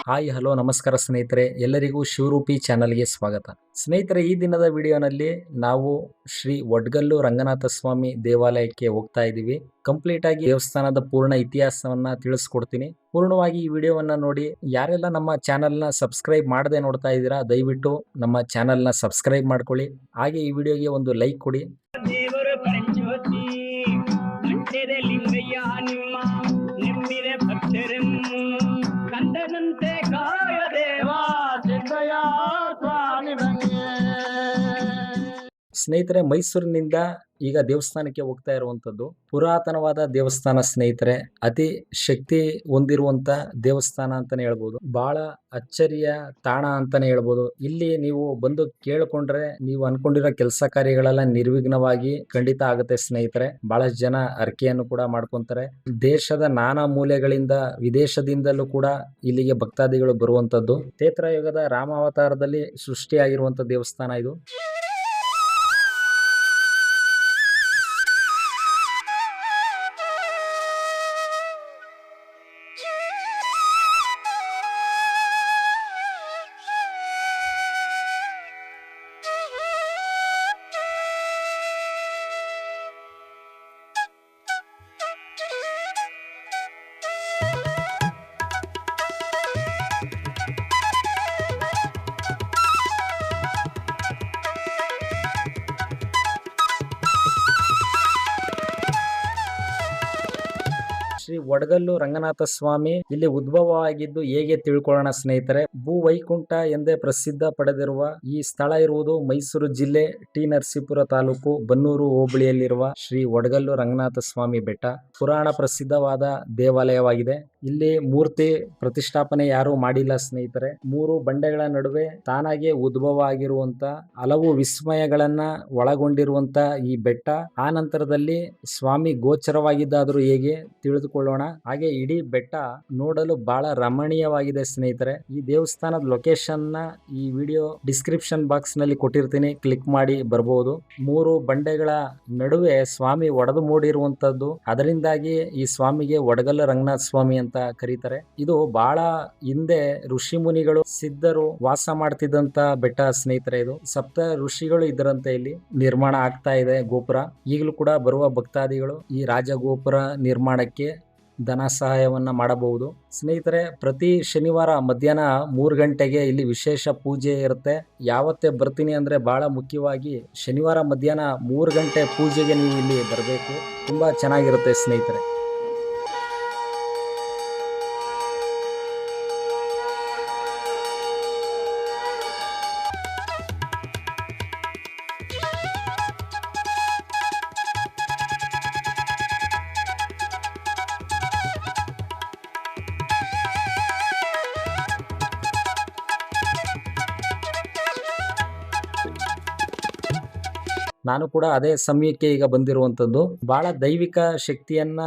Hi hello ನಮಸ್ಕಾರ ಸ್ನೇಹಿತರೆ, ಎಲ್ಲರಿಗೂ ಶಿವರೂಪಿ ಚಾನಲ್ಗೆ ಸ್ವಾಗತ. ಸ್ನೇಹಿತರೆ, ಈ ದಿನದ ವಿಡಿಯೋನಲ್ಲಿ ನಾವು ಶ್ರೀ ಒಡ್ಗಲ್ಲು ರಂಗನಾಥ ಸ್ವಾಮಿ ದೇವಾಲಯಕ್ಕೆ ಹೋಗ್ತಾ ಇದ್ದೀವಿ. ಕಂಪ್ಲೀಟ್ ಆಗಿ ದೇವಸ್ಥಾನದ ಪೂರ್ಣ ಇತಿಹಾಸವನ್ನ ತಿಳಿಸ್ಕೊಡ್ತೀನಿ. ಪೂರ್ಣವಾಗಿ ಈ ವಿಡಿಯೋವನ್ನ ನೋಡಿ. ಯಾರೆಲ್ಲ ನಮ್ಮ ಚಾನಲ್ನ ಸಬ್ಸ್ಕ್ರೈಬ್ ಮಾಡದೆ ನೋಡ್ತಾ ಇದ್ದೀರಾ, ದಯವಿಟ್ಟು ನಮ್ಮ ಚಾನಲ್ನ ಸಬ್ಸ್ಕ್ರೈಬ್ ಮಾಡ್ಕೊಳ್ಳಿ. ಹಾಗೆ ಈ ವಿಡಿಯೋಗೆ ಒಂದು ಲೈಕ್ ಕೊಡಿ. ದೇವರು ಪರಂಜ್ಯೋತಿ ಮಂಡ್ಯದ ಲಿಂಗಯ್ಯ ನಿಮ್ಮ ನೆಮ್ಮಿದೆ ಭಕ್ತರನ್ನು ಕಂದನಂತೆ ಕಾಯ ದೇವಾ ಸಿದ್ದಯ್ಯ ಸ್ವಾಮಿ ಬನ್ನಿಯೇ. ಸ್ನೇಹಿತರೆ, ಮೈಸೂರಿನಿಂದ ಈಗ ದೇವಸ್ಥಾನಕ್ಕೆ ಹೋಗ್ತಾ ಇರುವಂತದ್ದು ಪುರಾತನವಾದ ದೇವಸ್ಥಾನ. ಸ್ನೇಹಿತರೆ, ಅತಿ ಶಕ್ತಿ ಹೊಂದಿರುವಂತ ದೇವಸ್ಥಾನ ಅಂತಾನೆ ಹೇಳ್ಬೋದು. ಬಹಳ ಅಚ್ಚರಿಯ ತಾಣ ಅಂತಾನೆ ಹೇಳ್ಬೋದು. ಇಲ್ಲಿ ನೀವು ಬಂದು ಕೇಳ್ಕೊಂಡ್ರೆ ನೀವು ಅನ್ಕೊಂಡಿರೋ ಕೆಲಸ ಕಾರ್ಯಗಳೆಲ್ಲ ನಿರ್ವಿಘ್ನವಾಗಿ ಖಂಡಿತ ಆಗುತ್ತೆ ಸ್ನೇಹಿತರೆ. ಬಹಳಷ್ಟು ಜನ ಅರ್ಕೆಯನ್ನು ಕೂಡ ಮಾಡ್ಕೊಂತಾರೆ. ದೇಶದ ನಾನಾ ಮೂಲೆಗಳಿಂದ, ವಿದೇಶದಿಂದಲೂ ಕೂಡ ಇಲ್ಲಿಗೆ ಭಕ್ತಾದಿಗಳು ಬರುವಂತದ್ದು. ತ್ರೇತಾಯುಗದ ರಾಮಾವತಾರದಲ್ಲಿ ಸೃಷ್ಟಿಯಾಗಿರುವಂತ ದೇವಸ್ಥಾನ ಇದು. ಶ್ರೀ ಒಡ್ಗಲ್ಲು ರಂಗನಾಥ ಸ್ವಾಮಿ ಇಲ್ಲಿ ಉದ್ಭವವಾಗಿದ್ದು ಹೇಗೆ ತಿಳ್ಕೊಳ್ಳೋಣ ಸ್ನೇಹಿತರೆ. ಭೂ ವೈಕುಂಠ ಎಂದೇ ಪ್ರಸಿದ್ಧ ಪಡೆದಿರುವ ಈ ಸ್ಥಳ ಇರುವುದು ಮೈಸೂರು ಜಿಲ್ಲೆ ಟಿ ನರಸೀಪುರ ತಾಲೂಕು ಬನ್ನೂರು ಹೋಬಳಿಯಲ್ಲಿರುವ ಶ್ರೀ ಒಡ್ಗಲ್ಲು ರಂಗನಾಥ ಸ್ವಾಮಿ ಬೆಟ್ಟ ಪುರಾಣ ಪ್ರಸಿದ್ಧವಾದ ದೇವಾಲಯವಾಗಿದೆ. ಇಲ್ಲಿ ಮೂರ್ತಿ ಪ್ರತಿಷ್ಠಾಪನೆ ಯಾರು ಮಾಡಿಲ್ಲ ಸ್ನೇಹಿತರೆ. ಮೂರು ಬಂಡೆಗಳ ನಡುವೆ ತಾನಾಗೆ ಉದ್ಭವ ಆಗಿರುವಂತ ಹಲವು ವಿಸ್ಮಯಗಳನ್ನ ಒಳಗೊಂಡಿರುವಂತ ಈ ಬೆಟ್ಟ ಆ ನಂತರದಲ್ಲಿ ಸ್ವಾಮಿ ಗೋಚರವಾಗಿದ್ದಾದರೂ ಹೇಗೆ ತಿಳಿದುಕೊಳ್ಳೋಣ. ಹಾಗೆ ಇಡೀ ಬೆಟ್ಟ ನೋಡಲು ಬಹಳ ರಮಣೀಯವಾಗಿದೆ ಸ್ನೇಹಿತರೆ. ಈ ದೇವಸ್ಥಾನದ ಲೊಕೇಶನ್ ನ ಈ ವಿಡಿಯೋ ಡಿಸ್ಕ್ರಿಪ್ಷನ್ ಬಾಕ್ಸ್ ನಲ್ಲಿ ಕೊಟ್ಟಿರ್ತೀನಿ, ಕ್ಲಿಕ್ ಮಾಡಿ ಬರಬಹುದು. ಮೂರು ಬಂಡೆಗಳ ನಡುವೆ ಸ್ವಾಮಿ ಒಡೆದು ಮೂಡಿರುವಂತದ್ದು, ಅದರಿಂದಾಗಿ ಈ ಸ್ವಾಮಿಗೆ ಒಡ್ಗಲ್ಲು ರಂಗನಾಥ ಸ್ವಾಮಿ ಅಂತ ಕರೀತಾರೆ. ಇದು ಬಹಳ ಹಿಂದೆ ಋಷಿ ಮುನಿಗಳು ಸಿದ್ಧರು ವಾಸ ಮಾಡ್ತಿದ್ದಂತ ಬೆಟ್ಟ ಸ್ನೇಹಿತರೆ. ಇದು ಸಪ್ತ ಋಷಿಗಳು ಇದರಂತೆ ಇಲ್ಲಿ ನಿರ್ಮಾಣ ಆಗ್ತಾ ಇದೆ ಗೋಪುರ. ಈಗಲೂ ಕೂಡ ಬರುವ ಭಕ್ತಾದಿಗಳು ಈ ರಾಜಗೋಪುರ ನಿರ್ಮಾಣಕ್ಕೆ ಧನ ಸಹಾಯವನ್ನ ಮಾಡಬಹುದು ಸ್ನೇಹಿತರೆ. ಪ್ರತಿ ಶನಿವಾರ ಮಧ್ಯಾಹ್ನ 3 ಗಂಟೆಗೆ ಇಲ್ಲಿ ವಿಶೇಷ ಪೂಜೆ ಇರುತ್ತೆ. ಯಾವತ್ತೇ ಬರ್ತೀನಿ ಅಂದ್ರೆ ಬಹಳ ಮುಖ್ಯವಾಗಿ ಶನಿವಾರ ಮಧ್ಯಾಹ್ನ 3 ಗಂಟೆ ಪೂಜೆಗೆ ನೀವು ಇಲ್ಲಿ ಬರಬೇಕು. ತುಂಬಾ ಚೆನ್ನಾಗಿರುತ್ತೆ ಸ್ನೇಹಿತರೆ. ನಾನು ಕೂಡ ಅದೇ ಸಮಯಕ್ಕೆ ಈಗ ಬಂದಿರುವಂತದ್ದು. ಬಹಳ ದೈವಿಕ ಶಕ್ತಿಯನ್ನ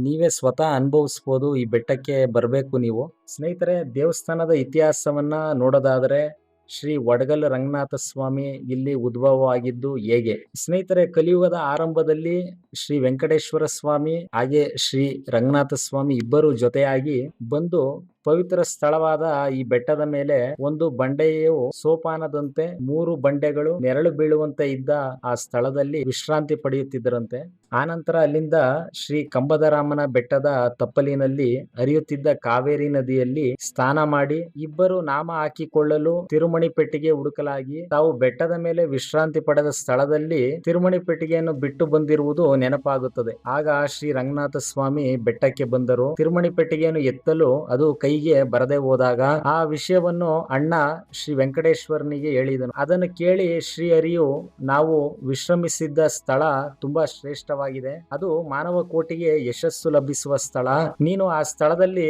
ನೀವೇ ಸ್ವತಃ ಅನುಭವಿಸಬಹುದು. ಈ ಬೆಟ್ಟಕ್ಕೆ ಬರಬೇಕು ನೀವು ಸ್ನೇಹಿತರೆ. ದೇವಸ್ಥಾನದ ಇತಿಹಾಸವನ್ನ ನೋಡೋದಾದ್ರೆ ಶ್ರೀ ಒಡ್ಗಲ್ಲು ರಂಗನಾಥ ಸ್ವಾಮಿ ಇಲ್ಲಿ ಉದ್ಭವವಾಗಿದ್ದು ಹೇಗೆ ಸ್ನೇಹಿತರೆ. ಕಲಿಯುಗದ ಆರಂಭದಲ್ಲಿ ಶ್ರೀ ವೆಂಕಟೇಶ್ವರ ಸ್ವಾಮಿ ಹಾಗೆ ಶ್ರೀ ರಂಗನಾಥ ಸ್ವಾಮಿ ಇಬ್ಬರು ಜೊತೆಯಾಗಿ ಬಂದು ಪವಿತ್ರ ಸ್ಥಳವಾದ ಈ ಬೆಟ್ಟದ ಮೇಲೆ ಒಂದು ಬಂಡೆಯು ಸೋಪಾನದಂತೆ 3 ಬಂಡೆಗಳು ನೆರಳು ಬೀಳುವಂತೆ ಇದ್ದ ಆ ಸ್ಥಳದಲ್ಲಿ ವಿಶ್ರಾಂತಿ ಪಡೆಯುತ್ತಿದ್ದರಂತೆ. ಆನಂತರ ಅಲ್ಲಿಂದ ಶ್ರೀ ಕಂಬದರಾಮನ ಬೆಟ್ಟದ ತಪ್ಪಲಿನಲ್ಲಿ ಹರಿಯುತ್ತಿದ್ದ ಕಾವೇರಿ ನದಿಯಲ್ಲಿ ಸ್ನಾನ ಮಾಡಿ ಇಬ್ಬರು ನಾಮ ಹಾಕಿಕೊಳ್ಳಲು ತಿರುಮಣಿ ಪೆಟ್ಟಿಗೆ ಹುಡುಕಲಾಗಿ ತಾವು ಬೆಟ್ಟದ ಮೇಲೆ ವಿಶ್ರಾಂತಿ ಪಡೆದ ಸ್ಥಳದಲ್ಲಿ ತಿರುಮಣಿ ಪೆಟ್ಟಿಗೆಯನ್ನು ಬಿಟ್ಟು ಬಂದಿರುವುದು ನೆನಪಾಗುತ್ತದೆ. ಆಗ ಶ್ರೀ ರಂಗನಾಥ ಸ್ವಾಮಿ ಬೆಟ್ಟಕ್ಕೆ ಬಂದರು. ತಿರುಮಣಿ ಪೆಟ್ಟಿಗೆಯನ್ನು ಎತ್ತಲು ಅದು ಕೈಗೆ ಬರದೆ ಹೋದಾಗ ಆ ವಿಷಯವನ್ನು ಅಣ್ಣ ಶ್ರೀ ವೆಂಕಟೇಶ್ವರನಿಗೆ ಹೇಳಿದನು. ಅದನ್ನು ಕೇಳಿ ಶ್ರೀ ಹರಿಯು, ನಾವು ವಿಶ್ರಮಿಸಿದ್ದ ಸ್ಥಳ ತುಂಬಾ ಶ್ರೇಷ್ಠವಾಗಿದೆ, ಅದು ಮಾನವ ಕೋಟಿಗೆ ಯಶಸ್ಸು ಲಭಿಸುವ ಸ್ಥಳ. ನೀನು ಆ ಸ್ಥಳದಲ್ಲಿ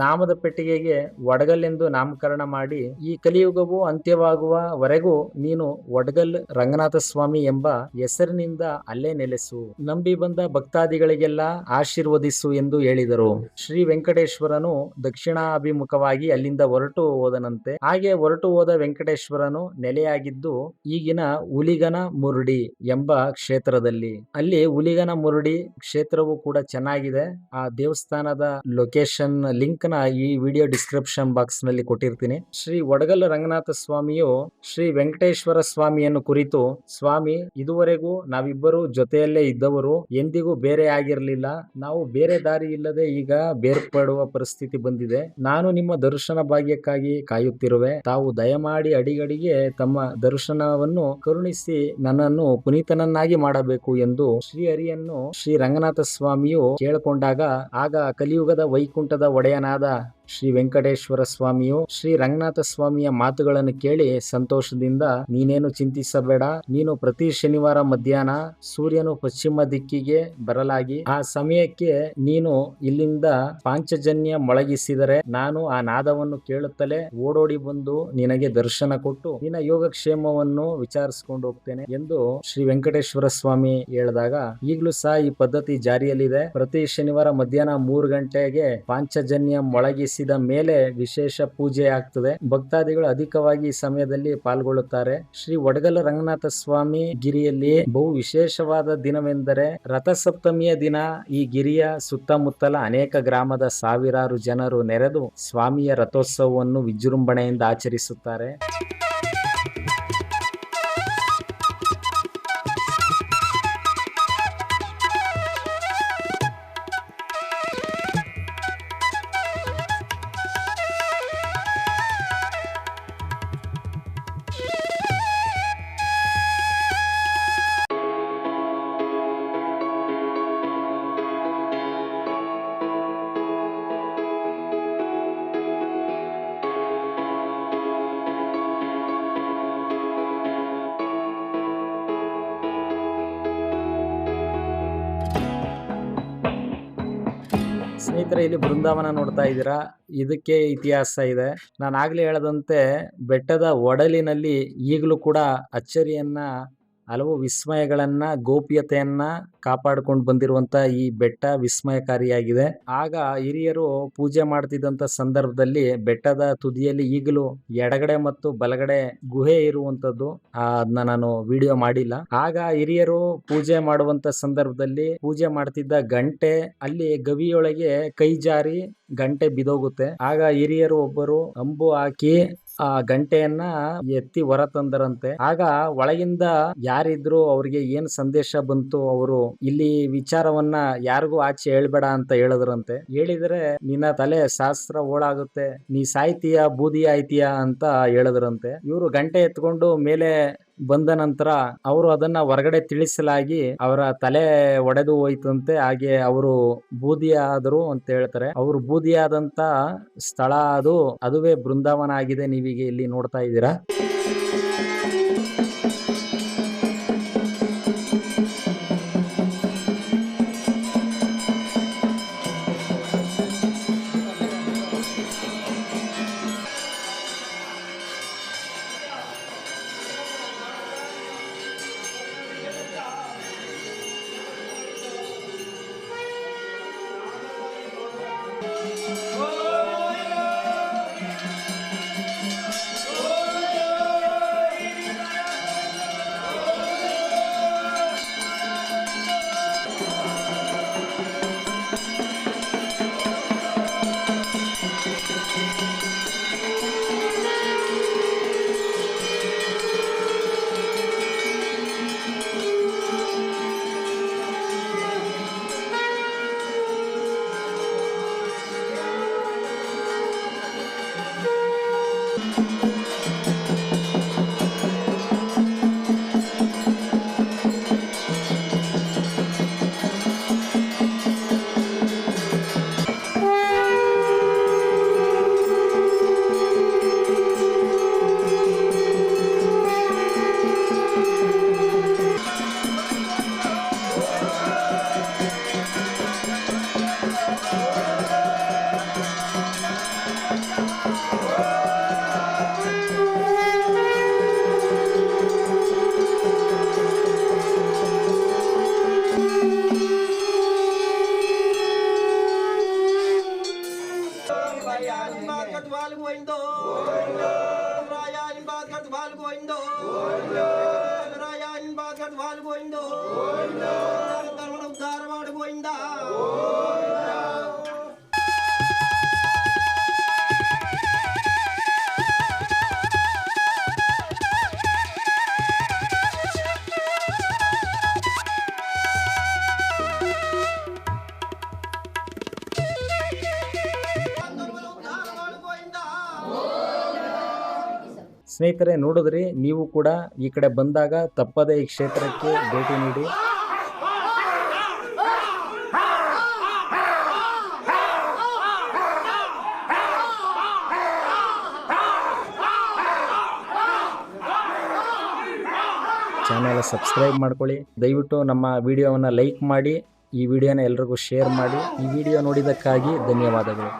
ನಾಮದ ಪೆಟ್ಟಿಗೆಗೆ ಒಡ್ಗಲ್ಲೆಂದು ನಾಮಕರಣ ಮಾಡಿ ಈ ಕಲಿಯುಗವು ಅಂತ್ಯವಾಗುವವರೆಗೂ ನೀನು ಒಡ್ಗಲ್ ರಂಗನಾಥ ಸ್ವಾಮಿ ಎಂಬ ಹೆಸರಿನಿಂದ ಅಲ್ಲೇ ನೆಲೆಸು, ನಂಬಿ ಬಂದ ಭಕ್ತಾದಿಗಳಿಗೆಲ್ಲ ಆಶೀರ್ವದಿಸು ಎಂದು ಹೇಳಿದರು. ಶ್ರೀ ವೆಂಕಟೇಶ್ವರನು ದಕ್ಷಿಣಾಭಿಮುಖವಾಗಿ ಅಲ್ಲಿಂದ ಹೊರಟು ಹೋದನಂತೆ. ಹಾಗೆ ಹೊರಟು ಹೋದ ವೆಂಕಟೇಶ್ವರನು ನೆಲೆಯಾಗಿದ್ದು ಈಗಿನ ಹುಲಿಗನ ಮುರುಡಿ ಎಂಬ ಕ್ಷೇತ್ರದಲ್ಲಿ. ಅಲ್ಲಿ ಹುಲಿ ಹುಲಿಗನ ಮುರುಡಿ ಕ್ಷೇತ್ರವು ಕೂಡ ಚೆನ್ನಾಗಿದೆ. ಆ ದೇವಸ್ಥಾನದ ಲೊಕೇಶನ್ ಲಿಂಕ್ ನ ಈ ವಿಡಿಯೋ ಡಿಸ್ಕ್ರಿಪ್ಷನ್ ಬಾಕ್ಸ್ ನಲ್ಲಿ ಕೊಟ್ಟಿರ್ತೀನಿ. ಶ್ರೀ ಒಡಗಲ್ ರಂಗನಾಥ ಸ್ವಾಮಿಯು ಶ್ರೀ ವೆಂಕಟೇಶ್ವರ ಸ್ವಾಮಿಯನ್ನು ಕುರಿತು, ಸ್ವಾಮಿ, ಇದುವರೆಗೂ ನಾವಿಬ್ಬರು ಜೊತೆಯಲ್ಲೇ ಇದ್ದವರು, ಎಂದಿಗೂ ಬೇರೆ ಆಗಿರಲಿಲ್ಲ. ನಾವು ಬೇರೆ ದಾರಿ ಇಲ್ಲದೆ ಈಗ ಬೇರ್ಪಡುವ ಪರಿಸ್ಥಿತಿ ಬಂದಿದೆ. ನಾನು ನಿಮ್ಮ ದರ್ಶನ ಭಾಗ್ಯಕ್ಕಾಗಿ ಕಾಯುತ್ತಿರುವೆ. ತಾವು ದಯಮಾಡಿ ಅಡಿಗಡಿಗೆ ತಮ್ಮ ದರ್ಶನವನ್ನು ಕರುಣಿಸಿ ನನ್ನನ್ನು ಪುನೀತನನ್ನಾಗಿ ಮಾಡಬೇಕು ಎಂದು ಶ್ರೀಹರಿಯನ್ನು ಶ್ರೀ ರಂಗನಾಥ ಸ್ವಾಮಿಯು ಕೇಳಿಕೊಂಡಾಗ, ಆಗ ಕಲಿಯುಗದ ವೈಕುಂಠದ ಒಡೆಯನಾದ ಶ್ರೀ ವೆಂಕಟೇಶ್ವರ ಸ್ವಾಮಿಯು ಶ್ರೀ ರಂಗನಾಥ ಸ್ವಾಮಿಯ ಮಾತುಗಳನ್ನು ಕೇಳಿ ಸಂತೋಷದಿಂದ, ನೀನೇನು ಚಿಂತಿಸಬೇಡ, ನೀನು ಪ್ರತಿ ಶನಿವಾರ ಮಧ್ಯಾಹ್ನ ಸೂರ್ಯನು ಪಶ್ಚಿಮ ದಿಕ್ಕಿಗೆ ಬರಲಾಗಿ ಆ ಸಮಯಕ್ಕೆ ನೀನು ಇಲ್ಲಿಂದ ಪಾಂಚಜನ್ಯ ಮೊಳಗಿಸಿದರೆ ನಾನು ಆ ನಾದವನ್ನು ಕೇಳುತ್ತಲೇ ಓಡೋಡಿ ಬಂದು ನಿನಗೆ ದರ್ಶನ ಕೊಟ್ಟು ನಿನ್ನ ಯೋಗಕ್ಷೇಮವನ್ನು ವಿಚಾರಿಸಿಕೊಂಡು ಹೋಗ್ತೇನೆ ಎಂದು ಶ್ರೀ ವೆಂಕಟೇಶ್ವರ ಸ್ವಾಮಿ ಹೇಳಿದಾಗ, ಈಗಲೂ ಸಹ ಈ ಪದ್ಧತಿ ಜಾರಿಯಲ್ಲಿದೆ. ಪ್ರತಿ ಶನಿವಾರ ಮಧ್ಯಾಹ್ನ 3 ಗಂಟೆಗೆ ಪಾಂಚಜನ್ಯ ಮೊಳಗಿಸಿ ಮೇಲೆ ವಿಶೇಷ ಪೂಜೆ ಆಗ್ತದೆ. ಭಕ್ತಾದಿಗಳು ಅಧಿಕವಾಗಿ ಈ ಸಮಯದಲ್ಲಿ ಪಾಲ್ಗೊಳ್ಳುತ್ತಾರೆ. ಶ್ರೀ ಒಡಗಲ ರಂಗನಾಥ ಸ್ವಾಮಿ ಗಿರಿಯಲ್ಲಿ ಬಹು ವಿಶೇಷವಾದ ದಿನವೆಂದರೆ ರಥಸಪ್ತಮಿಯ ದಿನ. ಈ ಗಿರಿಯ ಸುತ್ತಮುತ್ತಲ ಅನೇಕ ಗ್ರಾಮದ ಸಾವಿರಾರು ಜನರು ನೆರೆದು ಸ್ವಾಮಿಯ ರಥೋತ್ಸವವನ್ನು ವಿಜೃಂಭಣೆಯಿಂದ ಆಚರಿಸುತ್ತಾರೆ. ಸ್ನೇಹಿತರೆ, ಇಲ್ಲಿ ಬೃಂದಾವನ ನೋಡ್ತಾ ಇದ್ದೀರಾ. ಇದಕ್ಕೆ ಇತಿಹಾಸ ಇದೆ. ನಾನು ಆಗ್ಲೇ ಹೇಳದಂತೆ ಬೆಟ್ಟದ ಒಡಲಿನಲ್ಲಿ ಈಗಲೂ ಕೂಡ ಅಚ್ಚರಿಯನ್ನ, ಹಲವು ವಿಸ್ಮಯಗಳನ್ನ, ಗೋಪ್ಯತೆಯನ್ನ ಕಾಪಾಡಿಕೊಂಡು ಬಂದಿರುವಂತ ಈ ಬೆಟ್ಟ ವಿಸ್ಮಯಕಾರಿಯಾಗಿದೆ. ಆಗ ಹಿರಿಯರು ಪೂಜೆ ಮಾಡ್ತಿದ್ದಂತ ಸಂದರ್ಭದಲ್ಲಿ ಬೆಟ್ಟದ ತುದಿಯಲ್ಲಿ ಈಗಲೂ ಎಡಗಡೆ ಮತ್ತು ಬಲಗಡೆ ಗುಹೆ ಇರುವಂತದ್ದು. ಅದನ್ನ ನಾನು ವಿಡಿಯೋ ಮಾಡಿಲ್ಲ. ಆಗ ಹಿರಿಯರು ಪೂಜೆ ಮಾಡುವಂತ ಸಂದರ್ಭದಲ್ಲಿ ಪೂಜೆ ಮಾಡ್ತಿದ್ದ ಗಂಟೆ ಅಲ್ಲಿ ಗವಿಯೊಳಗೆ ಕೈ ಜಾರಿ ಗಂಟೆ ಬಿದೋಗುತ್ತೆ. ಆಗ ಹಿರಿಯರು ಒಬ್ಬರು ಅಂಬು ಹಾಕಿ ಆ ಗಂಟೆಯನ್ನ ಎತ್ತಿ ಹೊರ ತಂದರಂತೆ. ಆಗ ಒಳಗಿಂದ ಯಾರಿದ್ರು, ಅವ್ರಿಗೆ ಏನ್ ಸಂದೇಶ ಬಂತು, ಅವರು ಇಲ್ಲಿ ವಿಚಾರವನ್ನ ಯಾರಿಗೂ ಆಚೆ ಹೇಳ್ಬೇಡ ಅಂತ ಹೇಳಿದ್ರಂತೆ. ಹೇಳಿದ್ರೆ ನಿನ್ನ ತಲೆ ಶಾಸ್ತ್ರ ಓಳಾಗುತ್ತೆ, ನೀ ಸಾಯ್ತೀಯ, ಬೂದಿ ಆಯ್ತೀಯ ಅಂತ ಹೇಳಿದ್ರಂತೆ. ಇವರು ಗಂಟೆ ಎತ್ಕೊಂಡು ಮೇಲೆ ಬಂದ ನಂತರ ಅವರು ಅದನ್ನ ಹೊರಗಡೆ ತಿಳಿಸಲಾಗಿ ಅವರ ತಲೆ ಒಡೆದು ಹೋಯ್ತಂತೆ. ಹಾಗೆ ಅವರು ಬೂದಿ ಆದರು ಅಂತ ಹೇಳ್ತಾರೆ. ಅವರು ಬೂದಿಯಾದಂತ ಸ್ಥಳ ಅದುವೇ ಬೃಂದಾವನ ಆಗಿದೆ. ನೀವೀಗ ಇಲ್ಲಿ ನೋಡ್ತಾ ಇದ್ದೀರಾ. Raya in Baghat Wal Goindo. ಸ್ನೇಹಿತರೆ ನೋಡಿದ್ರಿ, ನೀವು ಕೂಡ ಈ ಕಡೆ ಬಂದಾಗ ತಪ್ಪದೇ ಈ ಕ್ಷೇತ್ರಕ್ಕೆ ಭೇಟಿ ನೀಡಿ. ಚಾನಲ್ ಸಬ್ಸ್ಕ್ರೈಬ್ ಮಾಡ್ಕೊಳ್ಳಿ. ದಯವಿಟ್ಟು ನಮ್ಮ ವಿಡಿಯೋವನ್ನು ಲೈಕ್ ಮಾಡಿ, ಈ ವಿಡಿಯೋನ ಎಲ್ರಿಗೂ ಶೇರ್ ಮಾಡಿ. ಈ ವಿಡಿಯೋ ನೋಡಿದ್ದಕ್ಕಾಗಿ ಧನ್ಯವಾದಗಳು.